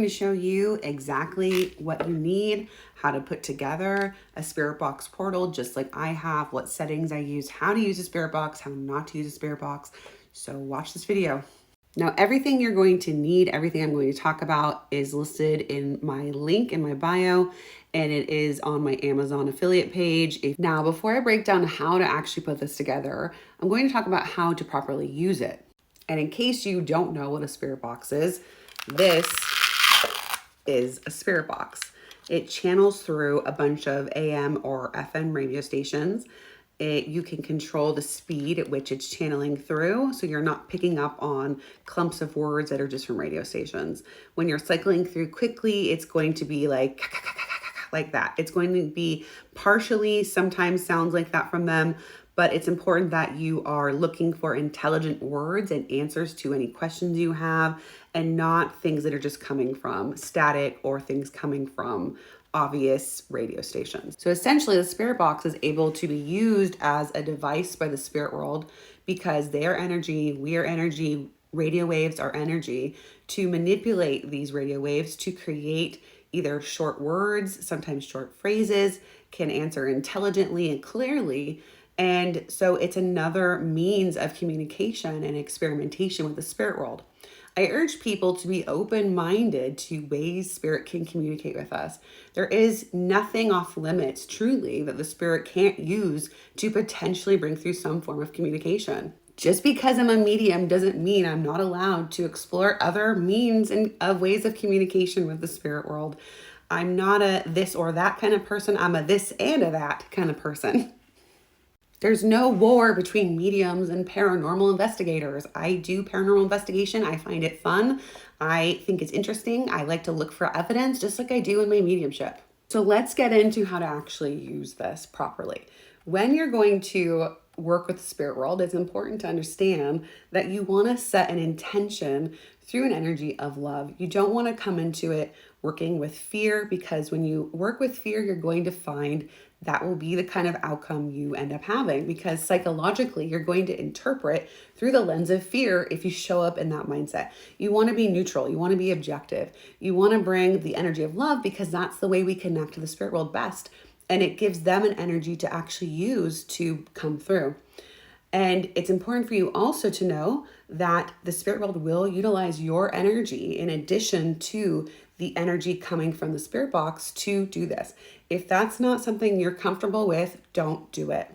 I'm going to show you exactly what you need, how to put together a spirit box portal, just like I have, what settings I use, how to use a spirit box, how not to use a spirit box. So watch this video. Now, everything you're going to need, everything I'm going to talk about is listed in my link in my bio, and it is on my Amazon affiliate page. Now, before I break down how to actually put this together, I'm going to talk about how to properly use it. And in case you don't know what a spirit box is, this is a spirit box. It channels through a bunch of AM or FM radio stations. You can control the speed at which it's channeling through, so you're not picking up on clumps of words that are just from radio stations. When you're cycling through quickly, it's going to be like that. It's going to be partially, sometimes sounds like that from them, but it's important that you are looking for intelligent words and answers to any questions you have, and not things that are just coming from static or things coming from obvious radio stations. So essentially, the spirit box is able to be used as a device by the spirit world because they are energy, we are energy, radio waves are energy, to manipulate these radio waves to create either short words, sometimes short phrases, can answer intelligently and clearly. And so it's another means of communication and experimentation with the spirit world. I urge people to be open-minded to ways spirit can communicate with us. There is nothing off limits, truly, that the spirit can't use to potentially bring through some form of communication. Just because I'm a medium doesn't mean I'm not allowed to explore other means and of ways of communication with the spirit world. I'm not a this or that kind of person. I'm a this and a that kind of person. There's no war between mediums and paranormal investigators. I do paranormal investigation. I find it fun. I think it's interesting. I like to look for evidence just like I do in my mediumship. So let's get into how to actually use this properly. When you're going to work with the spirit world, it's important to understand that you want to set an intention through an energy of love. You don't want to come into it working with fear, because when you work with fear, you're going to find that will be the kind of outcome you end up having, because psychologically you're going to interpret through the lens of fear if you show up in that mindset. You want to be neutral. You want to be objective. You want to bring the energy of love, because that's the way we connect to the spirit world best. And it gives them an energy to actually use to come through. And it's important for you also to know that the spirit world will utilize your energy in addition to the energy coming from the spirit box to do this. If that's not something you're comfortable with, don't do it.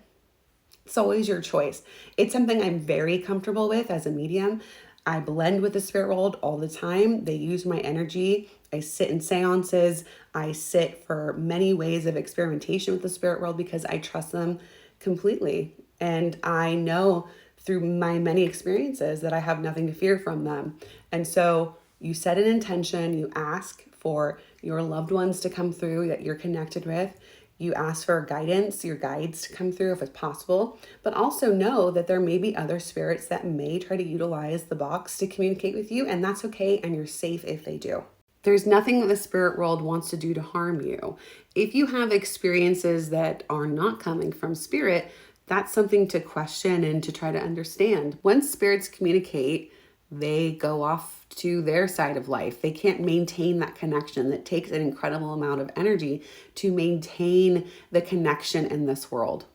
It's always your choice. It's something I'm very comfortable with as a medium. I blend with the spirit world all the time. They use my energy. I sit in seances. I sit for many ways of experimentation with the spirit world because I trust them completely. And I know through my many experiences that I have nothing to fear from them. And so you set an intention, you ask for your loved ones to come through that you're connected with. You ask for guidance, your guides to come through if it's possible, but also know that there may be other spirits that may try to utilize the box to communicate with you, and that's okay, and you're safe if they do. There's nothing that the spirit world wants to do to harm you. If you have experiences that are not coming from spirit, that's something to question and to try to understand. When spirits communicate, they go off to their side of life. They can't maintain that connection. That takes an incredible amount of energy to maintain the connection in this world.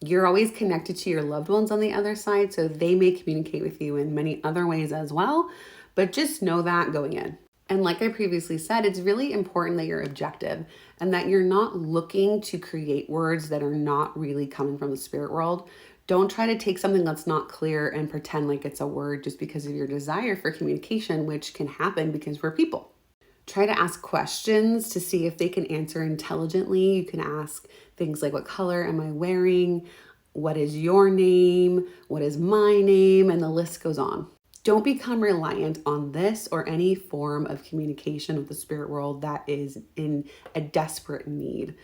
You're always connected to your loved ones on the other side, so they may communicate with you in many other ways as well, but just know that going in. And like I previously said, it's really important that you're objective and that you're not looking to create words that are not really coming from the spirit world. Don't try to take something that's not clear and pretend like it's a word just because of your desire for communication, which can happen because we're people. Try to ask questions to see if they can answer intelligently. You can ask things like, what color am I wearing? What is your name? What is my name? And the list goes on. Don't become reliant on this or any form of communication with the spirit world that is in a desperate need.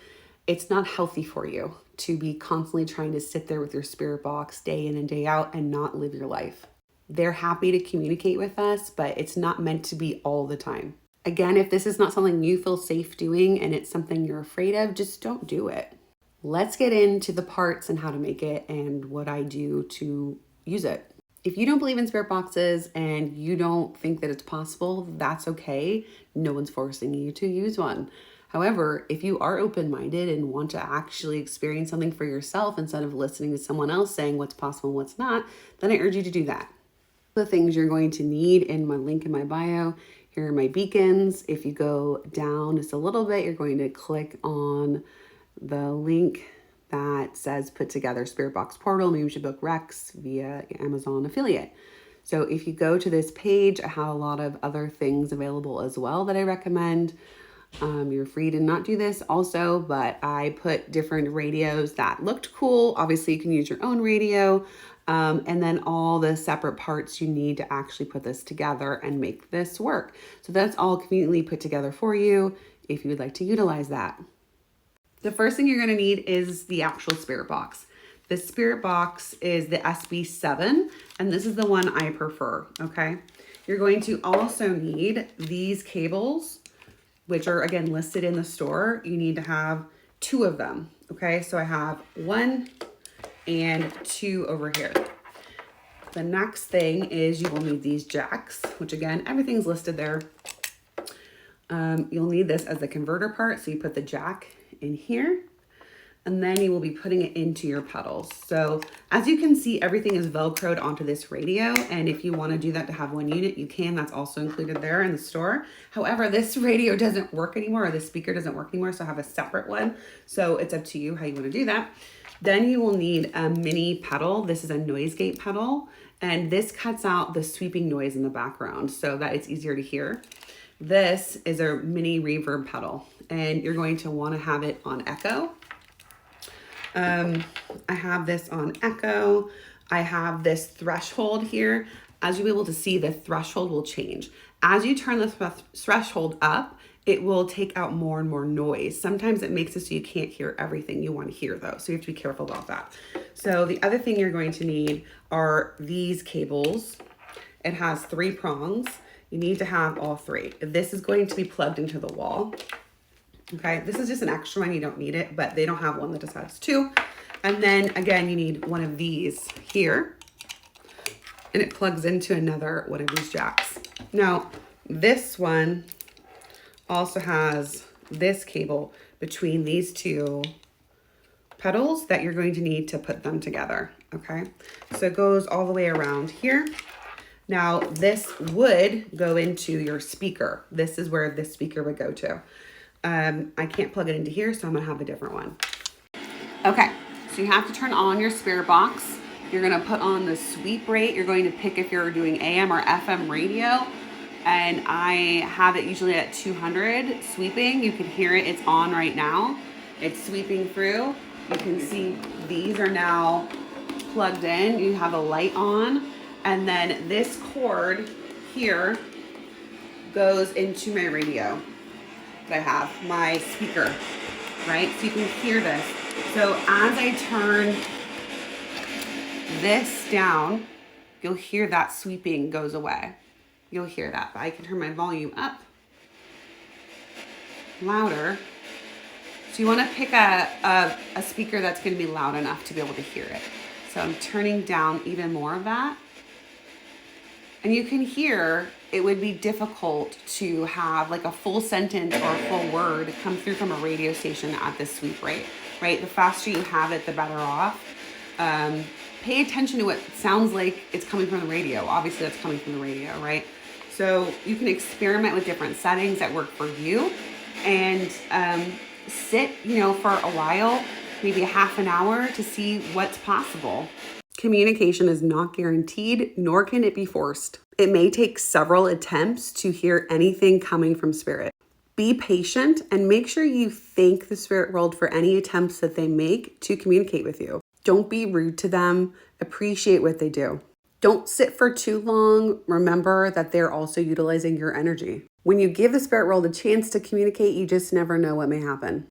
It's not healthy for you to be constantly trying to sit there with your spirit box day in and day out and not live your life. They're happy to communicate with us, but it's not meant to be all the time. Again, if this is not something you feel safe doing and it's something you're afraid of, just don't do it. Let's get into the parts and how to make it and what I do to use it. If you don't believe in spirit boxes and you don't think that it's possible, that's okay. No one's forcing you to use one. However, if you are open-minded and want to actually experience something for yourself instead of listening to someone else saying what's possible and what's not, then I urge you to do that. The things you're going to need in my link in my bio, here are my beacons. If you go down just a little bit, you're going to click on the link that says put together Spirit Box Portal, Mediumship Book Rex via Amazon affiliate. So if you go to this page, I have a lot of other things available as well that I recommend. You're free to not do this also, but I put different radios that looked cool. Obviously you can use your own radio, and then all the separate parts you need to actually put this together and make this work. So that's all conveniently put together for you if you would like to utilize that. The first thing you're going to need is the actual spirit box. The spirit box is the SB7, and this is the one I prefer, okay? You're going to also need these cables, which are again listed in the store. You need to have 2 of them, okay? So I have 1 and 2 over here. The next thing is you will need these jacks, which again, everything's listed there. You'll need this as the converter part. So you put the jack in here, and then you will be putting it into your pedals. So as you can see, everything is Velcroed onto this radio. And if you want to do that to have 1 unit, you can. That's also included there in the store. However, this radio doesn't work anymore, or the speaker doesn't work anymore. So I have a separate one. So it's up to you how you want to do that. Then you will need a mini pedal. This is a noise gate pedal, and this cuts out the sweeping noise in the background so that it's easier to hear. This is a mini reverb pedal, and you're going to want to have it on echo. I have this on echo. I have this threshold here. As you'll be able to see, the threshold will change. As you turn the threshold up, it will take out more and more noise. Sometimes it makes it so you can't hear everything you want to hear though. So you have to be careful about that. So the other thing you're going to need are these cables. It has 3 prongs. You need to have all 3. This is going to be plugged into the wall. Okay, this is just an extra one. You don't need it, but they don't have one that just has 2. And then again, you need one of these here, and it plugs into another one of these jacks. Now, this one also has this cable between these 2 pedals that you're going to need to put them together. Okay, so it goes all the way around here. Now, this would go into your speaker. This is where this speaker would go to. I can't plug it into here, so I'm gonna have a different one. Okay, so you have to turn on your spirit box. You're gonna put on the sweep rate. You're going to pick if you're doing AM or FM radio. And I have it usually at 200 sweeping. You can hear it, it's on right now. It's sweeping through. You can see these are now plugged in. You have a light on. And then this cord here goes into my radio that I have, my speaker, right? So you can hear this. So as I turn this down, you'll hear that sweeping goes away. You'll hear that. But I can turn my volume up louder. So you want to pick a speaker that's going to be loud enough to be able to hear it. So I'm turning down even more of that. And you can hear it would be difficult to have like a full sentence or a full word come through from a radio station at this sweep rate, right? The faster you have it, the better off. Pay attention to what sounds like it's coming from the radio. Obviously that's coming from the radio, right? So you can experiment with different settings that work for you, and sit, for a while, maybe a half an hour, to see what's possible. Communication is not guaranteed, nor can it be forced. It may take several attempts to hear anything coming from spirit. Be patient and make sure you thank the spirit world for any attempts that they make to communicate with you. Don't be rude to them. Appreciate what they do. Don't sit for too long. Remember that they're also utilizing your energy. When you give the spirit world a chance to communicate, you just never know what may happen.